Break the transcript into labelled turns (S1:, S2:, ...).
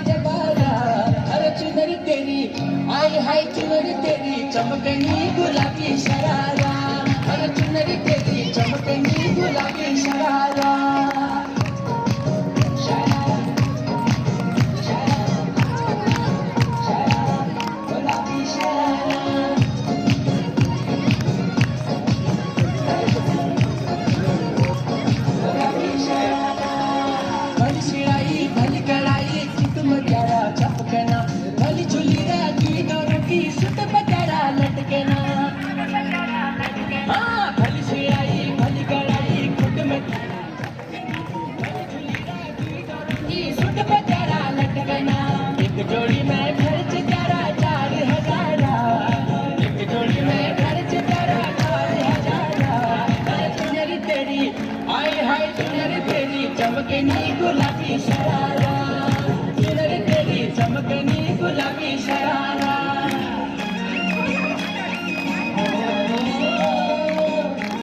S1: जबारा, अरे चुनरी तेरी आई हाय चुनरी तेरी चमकनी गुलाबी शरारा, अरे चुनरी तेरी चमकनी गुलाबी शरारा. भली चुलीरा की डोर की सुत बजारा लटकना, हाँ भली सिराई भली कड़ाई खुद में भली चुलीरा की डोर की सुत बजारा लटकना. एक जोड़ी में खर्च तेरा 4,000, एक जोड़ी में खर्च तेरा 4,000. चुनरी तेरी आई हाय चुनरी तेरी चमकनी गुलाबी शरारा, चुनरी तेरी चमकनी गुलाबी शरारा.